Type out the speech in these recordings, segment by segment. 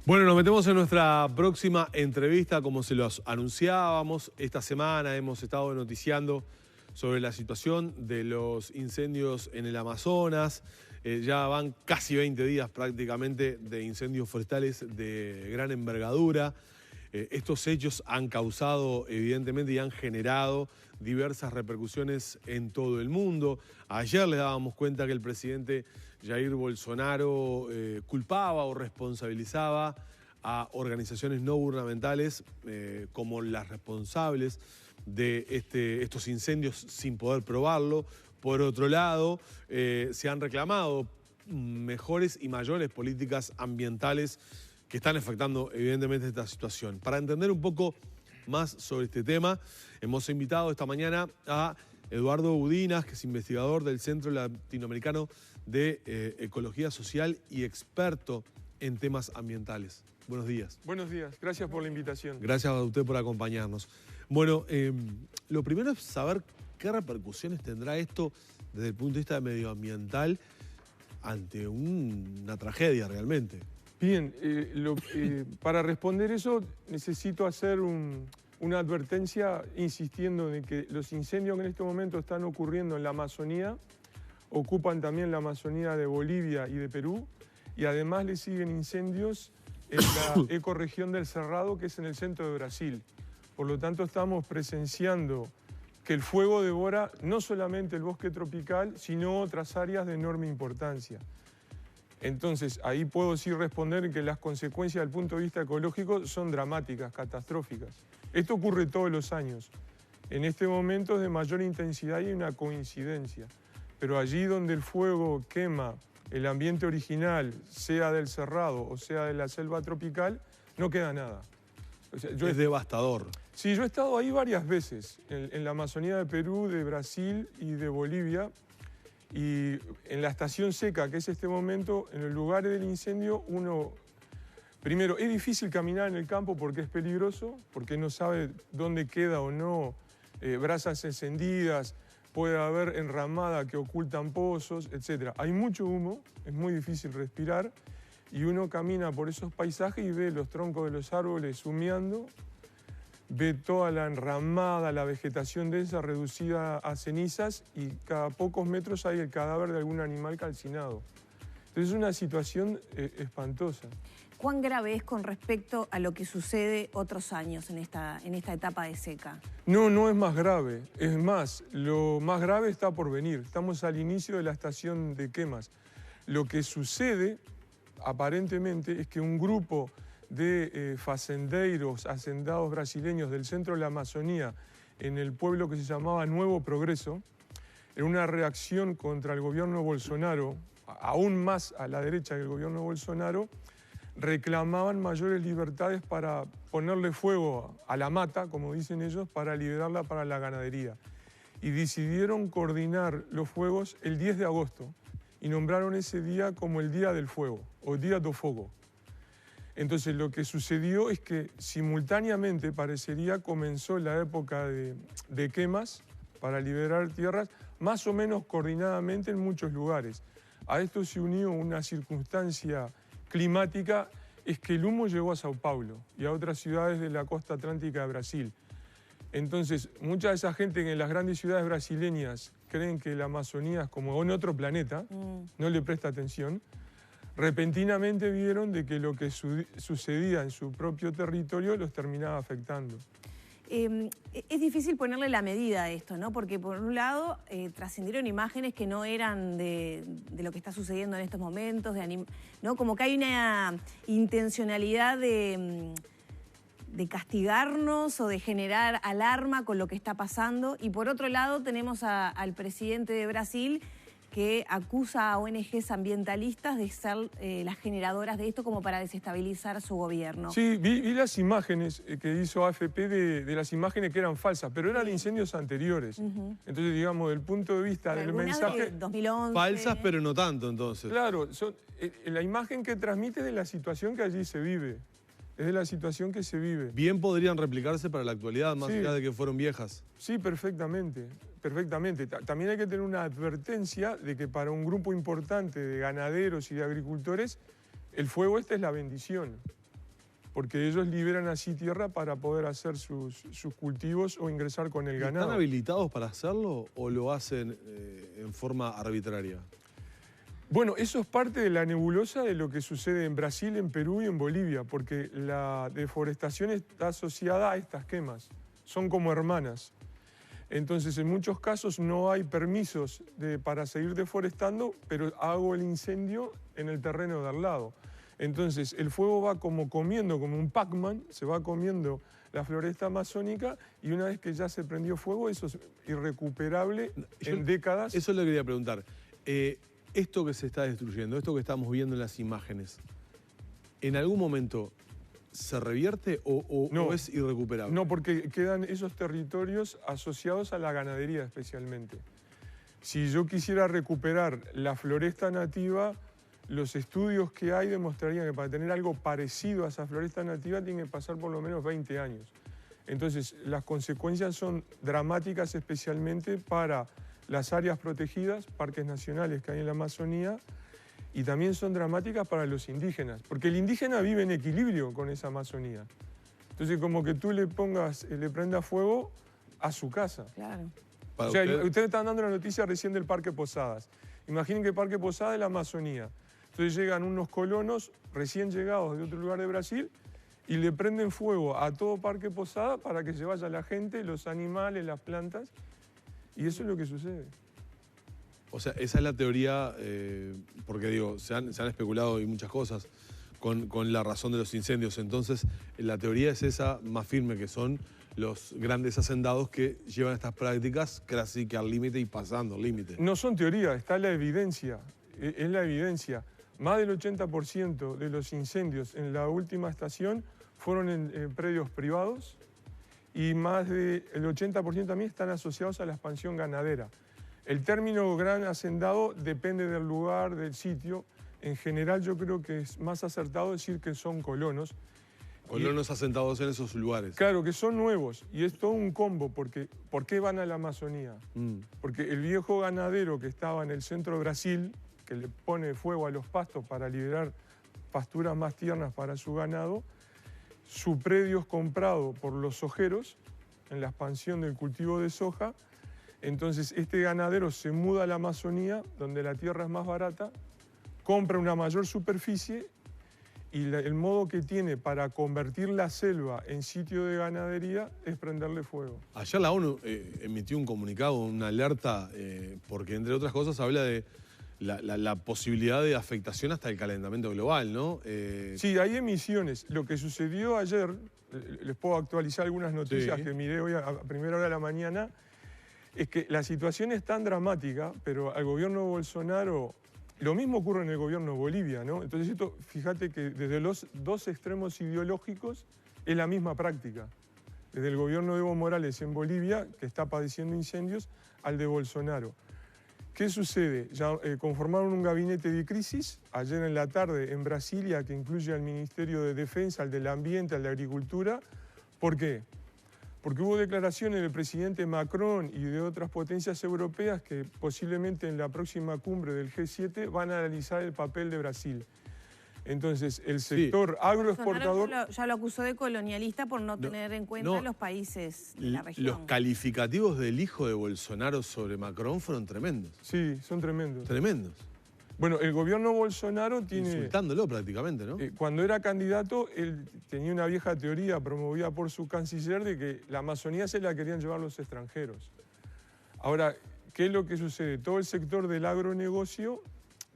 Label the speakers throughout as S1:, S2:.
S1: Bueno, nos metemos en nuestra próxima entrevista, como se los anunciábamos. Esta semana hemos estado noticiando sobre la situación de los incendios en el Amazonas. Ya van casi 20 días prácticamente de incendios forestales de gran envergadura. Estos hechos han causado, evidentemente, y han generado diversas repercusiones en todo el mundo. Ayer le dábamos cuenta que el presidente Jair Bolsonaro culpaba o responsabilizaba a organizaciones no gubernamentales como las responsables de estos incendios sin poder probarlo. Por otro lado, se han reclamado mejores y mayores políticas ambientales que están afectando evidentemente esta situación. Para entender un poco más sobre este tema, hemos invitado esta mañana a Eduardo Udinas, que es investigador del Centro Latinoamericano de Ecología Social y experto en temas ambientales. Buenos días.
S2: Buenos días, gracias por la invitación.
S1: Gracias a usted por acompañarnos. Bueno, lo primero es saber qué repercusiones tendrá esto desde el punto de vista medioambiental ante una tragedia realmente.
S2: Bien, para responder eso necesito hacer una advertencia insistiendo en que los incendios que en este momento están ocurriendo en la Amazonía ocupan también la Amazonía de Bolivia y de Perú, y además le siguen incendios en la ecorregión del Cerrado, que es en el centro de Brasil. Por lo tanto, estamos presenciando que el fuego devora no solamente el bosque tropical, sino otras áreas de enorme importancia. Entonces, ahí puedo sí responder que las consecuencias desde el punto de vista ecológico son dramáticas, catastróficas. Esto ocurre todos los años. En este momento es de mayor intensidad y hay una coincidencia. Pero allí donde el fuego quema el ambiente original, sea del cerrado o sea de la selva tropical, no queda nada. O sea,
S1: es devastador.
S2: Sí, yo he estado ahí varias veces, en la Amazonía de Perú, de Brasil y de Bolivia. Y en la estación seca, que es este momento, en los lugares del incendio, primero, es difícil caminar en el campo porque es peligroso, porque no sabe dónde queda o no brasas encendidas, puede haber enramada que ocultan pozos, etc. Hay mucho humo, es muy difícil respirar, y uno camina por esos paisajes y ve los troncos de los árboles humeando, ve toda la enramada, la vegetación densa reducida a cenizas, y cada pocos metros hay el cadáver de algún animal calcinado. Entonces es una situación espantosa.
S3: ¿Cuán grave es con respecto a lo que sucede otros años en esta etapa de seca?
S2: No, no es más grave. Es más, lo más grave está por venir. Estamos al inicio de la estación de quemas. Lo que sucede, aparentemente, es que un grupo de fazendeiros, hacendados brasileños del centro de la Amazonía, en el pueblo que se llamaba Nuevo Progreso, en una reacción contra el gobierno de Bolsonaro, aún más a la derecha que el gobierno de Bolsonaro, reclamaban mayores libertades para ponerle fuego a la mata, como dicen ellos, para liberarla para la ganadería. Y decidieron coordinar los fuegos el 10 de agosto y nombraron ese día como el Día del Fuego, o Día do Fogo. Entonces lo que sucedió es que simultáneamente parecería comenzó la época de quemas para liberar tierras, más o menos coordinadamente en muchos lugares. A esto se unió una circunstancia climática, es que el humo llegó a Sao Paulo y a otras ciudades de la costa atlántica de Brasil. Entonces, mucha de esa gente que en las grandes ciudades brasileñas creen que la Amazonía es como en otro planeta, no le presta atención, repentinamente vieron de que lo que sucedía en su propio territorio los terminaba afectando.
S3: Es difícil ponerle la medida a esto, ¿no? Porque por un lado trascendieron imágenes que no eran de lo que está sucediendo en estos momentos, ¿no? Como que hay una intencionalidad de castigarnos o de generar alarma con lo que está pasando. Y por otro lado tenemos al presidente de Brasil, que acusa a ONGs ambientalistas de ser las generadoras de esto como para desestabilizar su gobierno.
S2: Sí, vi las imágenes que hizo AFP de las imágenes que eran falsas, pero eran incendios anteriores. Entonces, digamos, del punto de vista del mensaje...
S3: De 2011.
S1: Falsas, pero no tanto, entonces.
S2: Claro, la imagen que transmite es de la situación que allí se vive. Es de la situación que se vive.
S1: Bien podrían replicarse para la actualidad, más allá de que fueron viejas.
S2: Sí, perfectamente, perfectamente. También hay que tener una advertencia de que para un grupo importante de ganaderos y de agricultores, el fuego es la bendición. porque ellos liberan así tierra para poder hacer sus cultivos o ingresar con el ganado.
S1: ¿Están habilitados para hacerlo o lo hacen en forma arbitraria?
S2: Bueno, eso es parte de la nebulosa de lo que sucede en Brasil, en Perú y en Bolivia, porque la deforestación está asociada a estas quemas, son como hermanas. Entonces, en muchos casos no hay permisos para seguir deforestando, pero hago el incendio en el terreno de al lado. Entonces, el fuego va como comiendo, como un Pac-Man, se va comiendo la floresta amazónica y una vez que ya se prendió fuego, eso es irrecuperable en décadas.
S1: Eso le quería preguntar. Esto que se está destruyendo, esto que estamos viendo en las imágenes, ¿en algún momento se revierte o es irrecuperable?
S2: No, porque quedan esos territorios asociados a la ganadería especialmente. Si yo quisiera recuperar la floresta nativa, los estudios que hay demostrarían que para tener algo parecido a esa floresta nativa tiene que pasar por lo menos 20 años. Entonces, las consecuencias son dramáticas especialmente para las áreas protegidas, parques nacionales que hay en la Amazonía, y también son dramáticas para los indígenas, porque el indígena vive en equilibrio con esa Amazonía. Entonces, como que tú le prendas fuego a su casa.
S3: Claro.
S2: O sea, ustedes están dando la noticia recién del Parque Posadas. Imaginen que el Parque Posadas es la Amazonía. Entonces llegan unos colonos recién llegados de otro lugar de Brasil y le prenden fuego a todo Parque Posadas para que se vaya la gente, los animales, las plantas. Y eso es lo que sucede.
S1: O sea, esa es la teoría, porque digo, se han especulado y muchas cosas con la razón de los incendios. Entonces, la teoría es esa más firme, que son los grandes hacendados que llevan estas prácticas casi que al límite y pasando el límite.
S2: No son teorías, está la evidencia. Es la evidencia. Más del 80% de los incendios en la última estación fueron en predios privados, y más del 80% también están asociados a la expansión ganadera. El término gran hacendado depende del lugar, del sitio. En general yo creo que es más acertado decir que son colonos.
S1: Colonos asentados en esos lugares.
S2: Claro, que son nuevos, y es todo un combo, porque ¿por qué van a la Amazonía? Porque el viejo ganadero que estaba en el centro de Brasil, que le pone fuego a los pastos para liberar pasturas más tiernas para su ganado, su predio es comprado por los sojeros en la expansión del cultivo de soja. Entonces este ganadero se muda a la Amazonía, donde la tierra es más barata, compra una mayor superficie y el modo que tiene para convertir la selva en sitio de ganadería es prenderle fuego.
S1: Ayer la ONU emitió un comunicado, una alerta, porque entre otras cosas habla de la posibilidad de afectación hasta el calentamiento global, ¿no?
S2: Sí, hay emisiones. Lo que sucedió ayer, les puedo actualizar algunas noticias que miré hoy a primera hora de la mañana, es que la situación es tan dramática, pero al gobierno de Bolsonaro, lo mismo ocurre en el gobierno de Bolivia, ¿no? Entonces esto, fíjate que desde los dos extremos ideológicos es la misma práctica. Desde el gobierno de Evo Morales en Bolivia, que está padeciendo incendios, al de Bolsonaro. ¿Qué sucede? Ya conformaron un gabinete de crisis ayer en la tarde en Brasilia, que incluye al Ministerio de Defensa, al del Ambiente, al de Agricultura. ¿Por qué? Porque hubo declaraciones del presidente Macron y de otras potencias europeas que posiblemente en la próxima cumbre del G7 van a analizar el papel de Brasil. Entonces, el sector agroexportador...
S3: Ya lo acusó de colonialista por no tener en cuenta los países de la región.
S1: Los calificativos del hijo de Bolsonaro sobre Macron fueron tremendos.
S2: Sí, son tremendos.
S1: Tremendos.
S2: Bueno, el gobierno Bolsonaro tiene...
S1: Insultándolo prácticamente, ¿no?
S2: Cuando era candidato, él tenía una vieja teoría promovida por su canciller de que la Amazonía se la querían llevar los extranjeros. Ahora, ¿qué es lo que sucede? Todo el sector del agronegocio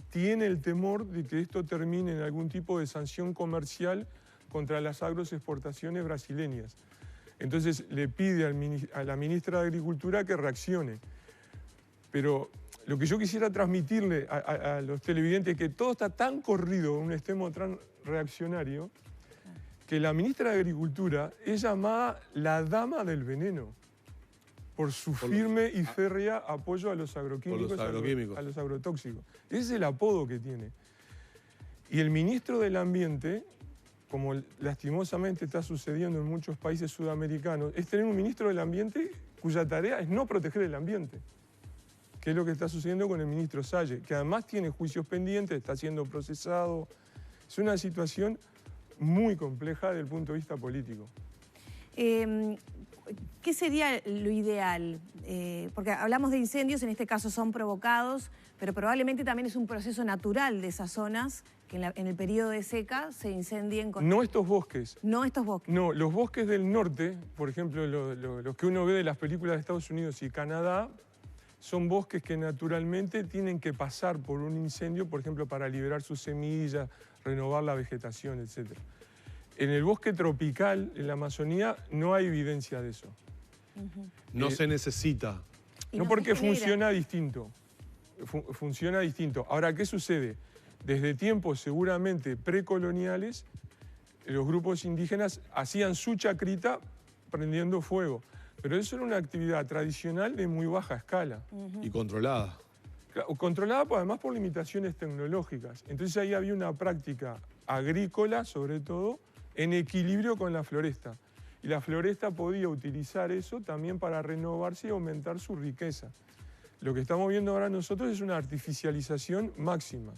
S2: tiene el temor de que esto termine en algún tipo de sanción comercial contra las agroexportaciones brasileñas. Entonces le pide a la ministra de Agricultura que reaccione. Pero lo que yo quisiera transmitirle a los televidentes es que todo está tan corrido en un extremo tan reaccionario que la ministra de Agricultura es llamada la dama del veneno por su firme y férrea apoyo a los agroquímicos, a los agrotóxicos. Ese es el apodo que tiene. Y el ministro del Ambiente, como lastimosamente está sucediendo en muchos países sudamericanos, es tener un ministro del Ambiente cuya tarea es no proteger el ambiente, que es lo que está sucediendo con el ministro Salle, que además tiene juicios pendientes, está siendo procesado. Es una situación muy compleja desde el punto de vista político.
S3: ¿Qué sería lo ideal? Porque hablamos de incendios, en este caso son provocados, pero probablemente también es un proceso natural de esas zonas que en el periodo de seca se incendien con...
S2: No estos bosques.
S3: No estos bosques.
S2: No, los bosques del norte, por ejemplo, los que uno ve de las películas de Estados Unidos y Canadá, son bosques que naturalmente tienen que pasar por un incendio, por ejemplo, para liberar sus semillas, renovar la vegetación, etc. En el bosque tropical, en la Amazonía, no hay evidencia de eso.
S1: No se necesita.
S2: No porque funciona distinto. Funciona distinto. Ahora, ¿qué sucede? Desde tiempos seguramente precoloniales, los grupos indígenas hacían su chacrita prendiendo fuego. Pero eso era una actividad tradicional de muy baja escala.
S1: Y controlada.
S2: Controlada además por limitaciones tecnológicas. Entonces ahí había una práctica agrícola, sobre todo, en equilibrio con la floresta. Y la floresta podía utilizar eso también para renovarse y aumentar su riqueza. Lo que estamos viendo ahora nosotros es una artificialización máxima.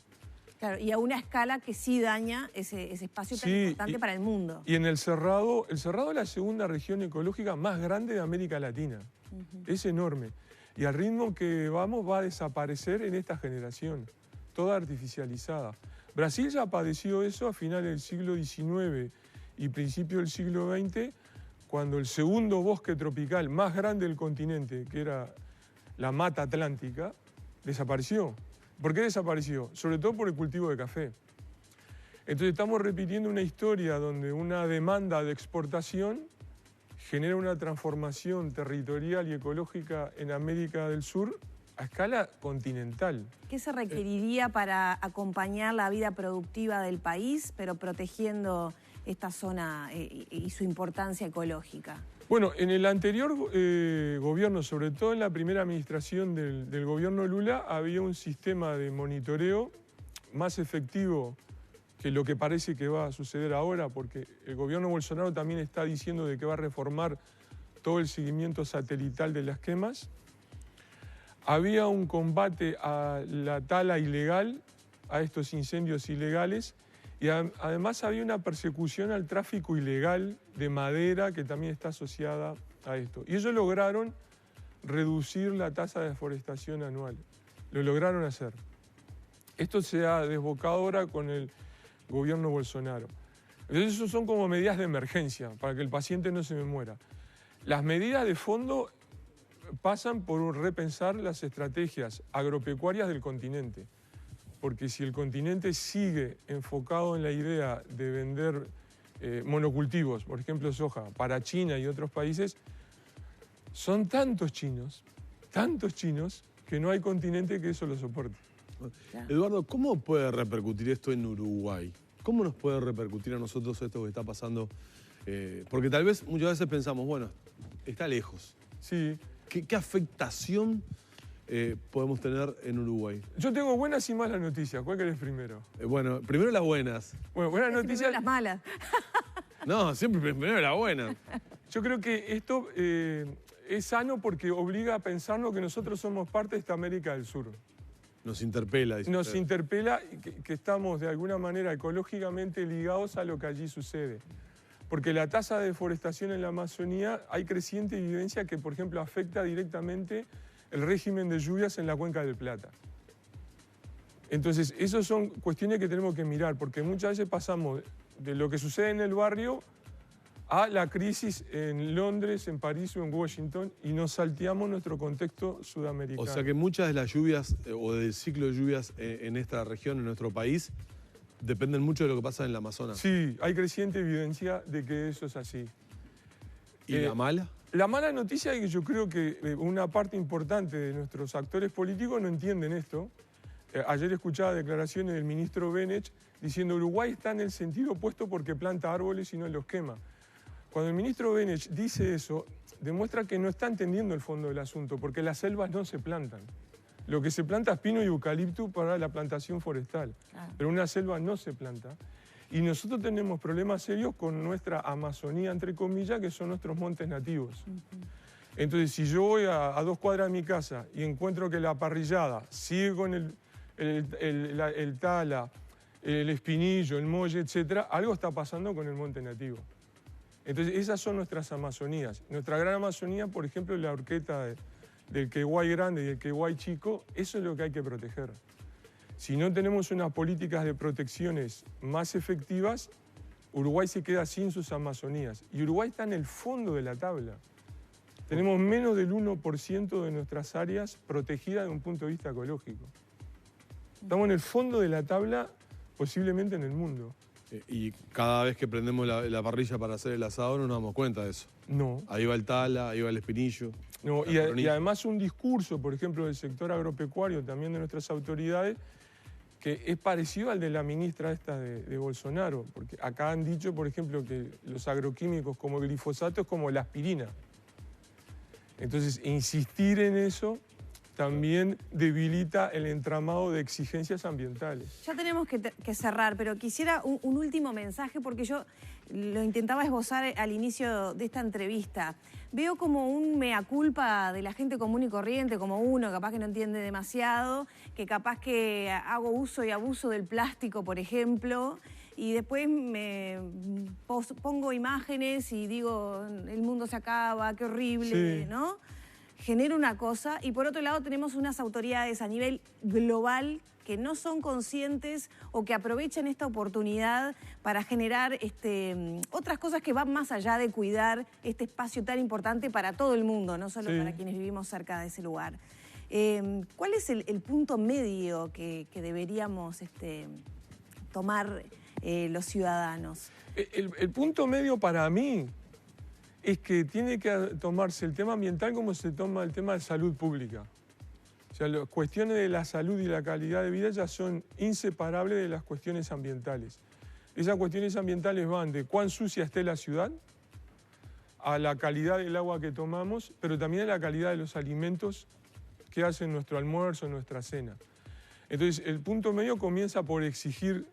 S3: Claro, y a una escala que sí daña ese espacio tan importante para el mundo.
S2: Y en el Cerrado es la segunda región ecológica más grande de América Latina. Es enorme. Y al ritmo que vamos va a desaparecer en esta generación, toda artificializada. Brasil ya padeció eso a finales del siglo XIX y principios del siglo XX, cuando el segundo bosque tropical más grande del continente, que era la Mata Atlántica, desapareció. ¿Por qué desapareció? Sobre todo por el cultivo de café. Entonces estamos repitiendo una historia donde una demanda de exportación genera una transformación territorial y ecológica en América del Sur a escala continental.
S3: ¿Qué se requeriría para acompañar la vida productiva del país, pero protegiendo esta zona y su importancia ecológica?
S2: Bueno, en el anterior gobierno, sobre todo en la primera administración del gobierno Lula, había un sistema de monitoreo más efectivo que lo que parece que va a suceder ahora, porque el gobierno Bolsonaro también está diciendo de que va a reformar todo el seguimiento satelital de las quemas. Había un combate a la tala ilegal, a estos incendios ilegales, y además había una persecución al tráfico ilegal de madera que también está asociada a esto. Y ellos lograron reducir la tasa de deforestación anual. Lo lograron hacer. Esto se ha desbocado ahora con el gobierno Bolsonaro. Entonces, eso son como medidas de emergencia, para que el paciente no se me muera. Las medidas de fondo pasan por repensar las estrategias agropecuarias del continente. Porque si el continente sigue enfocado en la idea de vender monocultivos, por ejemplo soja, para China y otros países, son tantos chinos, que no hay continente que eso lo soporte.
S1: Eduardo, ¿cómo puede repercutir esto en Uruguay? ¿Cómo nos puede repercutir a nosotros esto que está pasando? Porque tal vez muchas veces pensamos, bueno, está lejos.
S2: Sí.
S1: ¿Qué afectación podemos tener en Uruguay?
S2: Yo tengo buenas y malas noticias. ¿Cuál querés primero?
S1: Bueno, primero las buenas.
S2: Bueno, buenas noticias.
S3: Las malas.
S1: No, siempre primero las buenas.
S2: Yo creo que esto es sano porque obliga a pensarnos que nosotros somos parte de esta América del Sur.
S1: Nos interpela. Dice
S2: Nos
S1: usted.
S2: interpela que estamos de alguna manera ecológicamente ligados a lo que allí sucede. Porque la tasa de deforestación en la Amazonía, hay creciente evidencia que, por ejemplo, afecta directamente el régimen de lluvias en la Cuenca del Plata. Entonces, esas son cuestiones que tenemos que mirar, porque muchas veces pasamos de lo que sucede en el barrio a la crisis en Londres, en París o en Washington, y nos salteamos nuestro contexto sudamericano.
S1: O sea que muchas de las lluvias o del ciclo de lluvias en esta región, en nuestro país, dependen mucho de lo que pasa en la Amazonas.
S2: Sí, hay creciente evidencia de que eso es así.
S1: ¿Y la mala?
S2: La mala noticia es que yo creo que una parte importante de nuestros actores políticos no entienden esto. Ayer escuchaba declaraciones del ministro Benech diciendo Uruguay está en el sentido opuesto porque planta árboles y no los quema. Cuando el ministro Benech dice eso, demuestra que no está entendiendo el fondo del asunto, porque las selvas no se plantan. Lo que se planta es pino y eucalipto para la plantación forestal, pero una selva no se planta. Y nosotros tenemos problemas serios con nuestra Amazonía, entre comillas, que son nuestros montes nativos. Entonces, si yo voy a 2 cuadras de mi casa y encuentro que la parrillada sigue con el tala, el espinillo, el molle, etcétera, algo está pasando con el monte nativo. Entonces, esas son nuestras Amazonías. Nuestra gran Amazonía, por ejemplo, la horqueta del Queguay grande y el Queguay chico, eso es lo que hay que proteger. Si no tenemos unas políticas de protecciones más efectivas, Uruguay se queda sin sus Amazonías. Y Uruguay está en el fondo de la tabla. Tenemos menos del 1% de nuestras áreas protegidas de un punto de vista ecológico. Estamos en el fondo de la tabla, posiblemente en el mundo.
S1: Y cada vez que prendemos la parrilla para hacer el asado no nos damos cuenta de eso.
S2: No.
S1: Ahí va el tala, ahí va el espinillo.
S2: No, y además un discurso, por ejemplo, del sector agropecuario, también de nuestras autoridades, que es parecido al de la ministra esta de Bolsonaro. Porque acá han dicho, por ejemplo, que los agroquímicos como el glifosato es como la aspirina. Entonces, insistir en eso también debilita el entramado de exigencias ambientales.
S3: Ya tenemos que cerrar, pero quisiera un último mensaje porque yo lo intentaba esbozar al inicio de esta entrevista. Veo como un mea culpa de la gente común y corriente, como uno, capaz que no entiende demasiado, que capaz que hago uso y abuso del plástico, por ejemplo, y después me pongo imágenes y digo, el mundo se acaba, qué horrible,
S2: Sí.
S3: ¿no? Genera una cosa, y por otro lado tenemos unas autoridades a nivel global que no son conscientes o que aprovechan esta oportunidad para generar otras cosas que van más allá de cuidar este espacio tan importante para todo el mundo, no solo para quienes vivimos cerca de ese lugar. ¿Cuál es el punto medio que deberíamos tomar los ciudadanos?
S2: El punto medio para mí es que tiene que tomarse el tema ambiental como se toma el tema de salud pública. O sea, las cuestiones de la salud y la calidad de vida ya son inseparables de las cuestiones ambientales. Esas cuestiones ambientales van de cuán sucia esté la ciudad, a la calidad del agua que tomamos, pero también a la calidad de los alimentos que hacen nuestro almuerzo, nuestra cena. Entonces, el punto medio comienza por exigir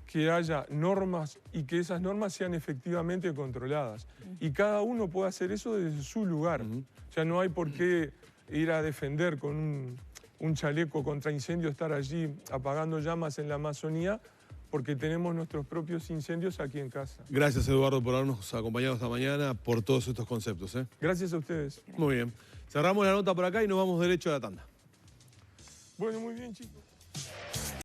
S2: que haya normas y que esas normas sean efectivamente controladas. Y cada uno puede hacer eso desde su lugar. O sea, no hay por qué ir a defender con un chaleco contra incendio, estar allí apagando llamas en la Amazonía, porque tenemos nuestros propios incendios aquí en casa.
S1: Gracias, Eduardo, por habernos acompañado esta mañana, por todos estos conceptos.
S2: Gracias a ustedes.
S1: Muy bien. Cerramos la nota por acá y nos vamos derecho a la tanda.
S2: Bueno, muy bien, chicos.